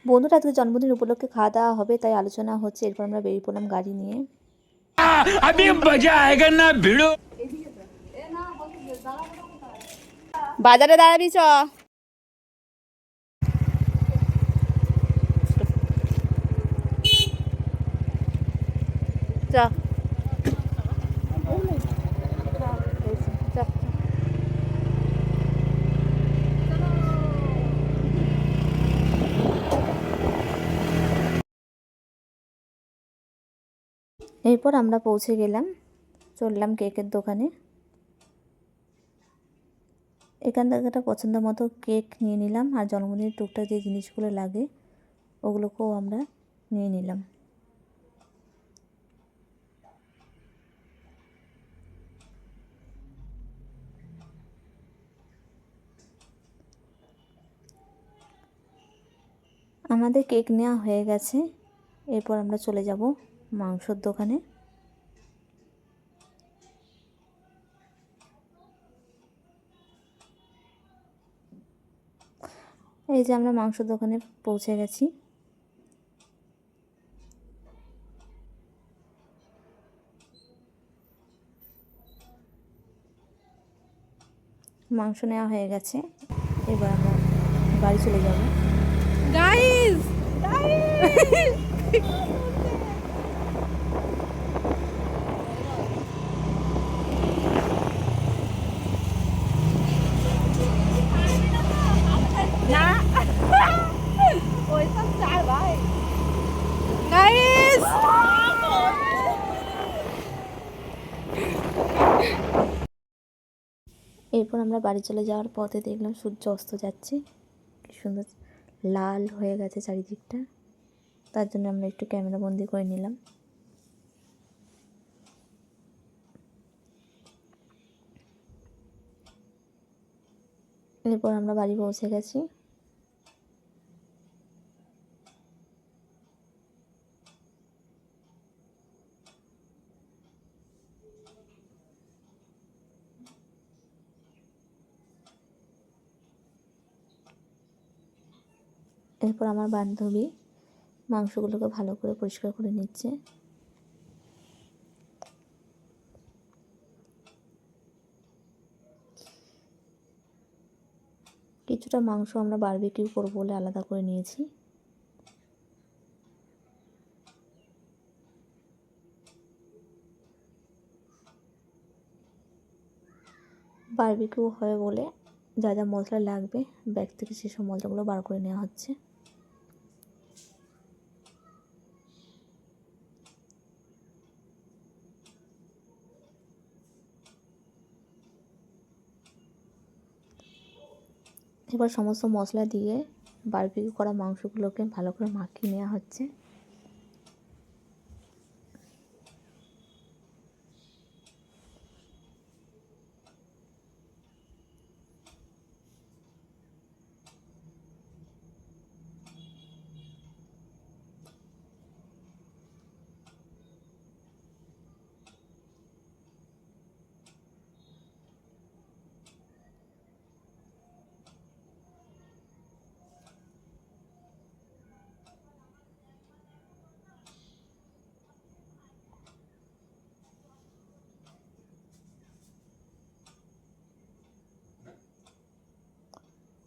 বন্ধুরা আজকে জন্মদিন উপলক্ষে খাওয়া দাওয়া হবে, তাই আলোচনা হচ্ছে। এরপর আমরা বেরিয়ে পড়লাম গাড়ি নিয়ে। अभी मजा आएगा ना भिड़ो। বাজারে দাঁড়াবি চ। চ এরপর আমরা পৌঁছে গেলাম, চললাম কেকের দোকানে। এখান থেকে একটা পছন্দ মতো কেক নিয়ে নিলাম, আর জন্মদিনের টুকটাক যে জিনিসগুলো লাগে ওগুলোকেও আমরা নিয়ে নিলাম। আমাদের কেক নেওয়া হয়ে গেছে। এরপর আমরা চলে যাব মাংসর দোকানে। এই যে আমরা মাংসর দোকানে পৌঁছে গেছি। মাংস নেওয়া হয়ে গেছে, এবার আমরা বাড়ি চলে যাব। গাইস না ওইসব চাই ভাই। গাইস এরপর আমরা বাড়ি চলে যাওয়ার পথে দেখলাম সূর্য অস্ত যাচ্ছে। কি সুন্দর লাল হয়ে গেছে চারিদিকটা, তার জন্য আমরা একটু ক্যামেরা বন্দি করে নিলাম। এরপর আমরা বাড়ি পৌঁছে গেছি। এরপর আমার বান্ধবী মাংসগুলোকে ভালো করে পরিষ্কার করে নিচ্ছে। কিছুটা মাংস আমরা বারবিকিউ করব বলে আলাদা করে নিয়েছি। বারবিকিউ হবে বলে যা যা মশলা লাগবে ব্যাগ থেকে সেসব মশলাগুলো বার করে নেওয়া হচ্ছে। এবার সমস্ত মশলা দিয়ে বারবিকিউ করা মাংসগুলোকে ভালো করে মাখিয়ে নেওয়া হচ্ছে।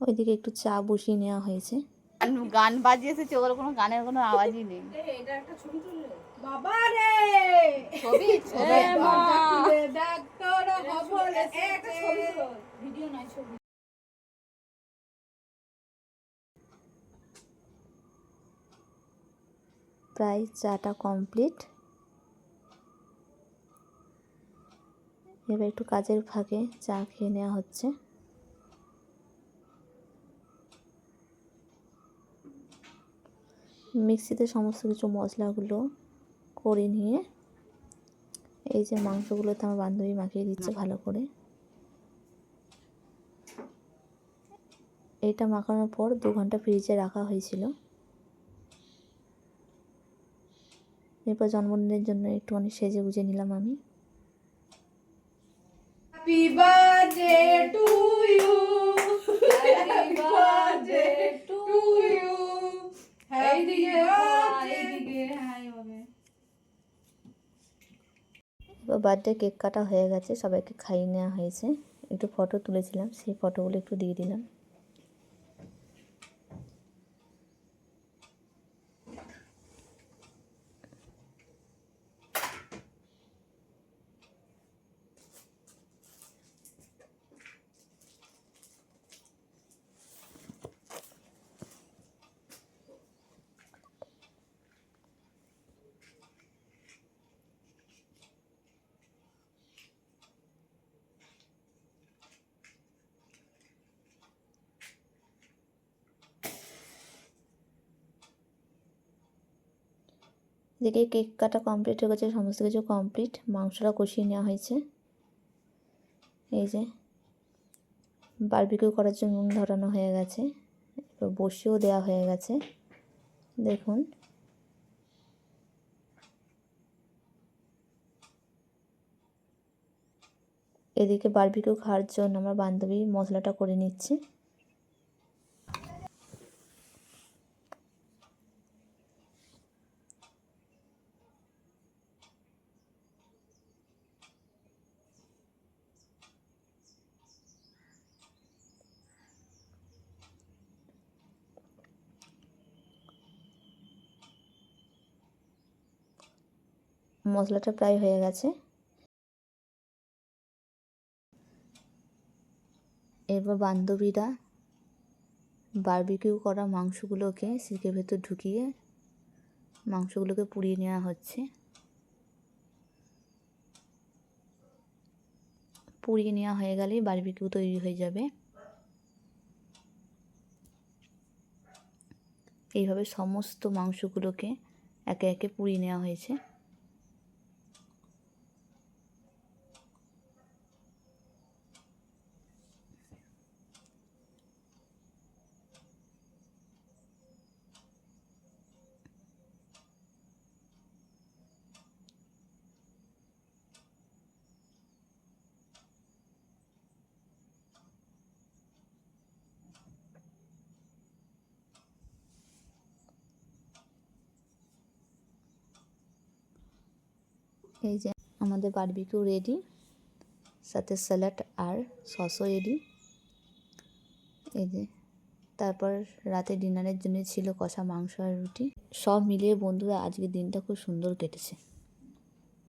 ওইদিকে একটু চা বসিয়ে নেওয়া হয়েছে। গান বাজিয়েছে, ওর কোনো গানের কোনো আওয়াজই নেই। এটা একটা ছবি তুললে বাবা রে, ছবি ডাক্তার হবলে একটা ছবি তুলো, ভিডিও নয় ছবি। প্রায় চাটা কমপ্লিট। এবার একটু কাজের ফাঁকে চা খেয়ে নেওয়া হচ্ছে। মিক্সিতে সমস্ত কিছু মশলাগুলো করে নিয়ে এই যে মাংসগুলোতে আমার বান্ধবী মাখিয়ে দিচ্ছে ভালো করে। এটা মাখানোর পর 2 ঘন্টা ফ্রিজে রাখা হয়েছিল। এরপর জন্মদিনের জন্য একটুখানি সেজে গুজে নিলাম আমি। Happy birthday to you, happy birthday to you, এইদিকে এইদিকে হ্যাঁ এইভাবে। এবার বার্থডে কেক কাটা হয়ে গেছে, সবাইকে খাইয়ে নেওয়া হয়েছে। একটু ফটো তুলেছিলাম, সেই ফটোগুলো একটু দিয়ে দিলাম। এদিকে কেক কাটা কমপ্লিট হয়ে গেছে, সমস্ত কিছু কমপ্লিট। মাংসটা কষিয়ে নেওয়া হয়েছে। এই যে বারবিকিউ করার জন্য নুন ধরানো হয়ে গেছে, এবার বসিয়েও দেওয়া হয়ে গেছে। দেখুন এদিকে বারবিকিউ খাওয়ার জন্য আমার বান্ধবী মশলাটা করে নিচ্ছে। মশলাটা প্রায় হয়ে গেছে। এরপর বান্ধবীরা বারবিকিউ করা মাংসগুলোকে সিকের ভেতর ঢুকিয়ে মাংসগুলোকে পুড়িয়ে নেওয়া হচ্ছে। পুড়িয়ে নেওয়া হয়ে গেলেই বারবিকিউ তৈরি হয়ে যাবে। এইভাবে সমস্ত মাংসগুলোকে একে একে পুড়িয়ে নেওয়া হয়েছে। এই যে আমাদের বারবিকিউ রেডি, সাথে স্যালাড আর সসও রেডি। এই যে তারপর রাতে ডিনারের জন্য ছিল কষা মাংস আর রুটি। সব মিলিয়ে বন্ধুরা আজকের দিনটা খুব সুন্দর কেটেছে।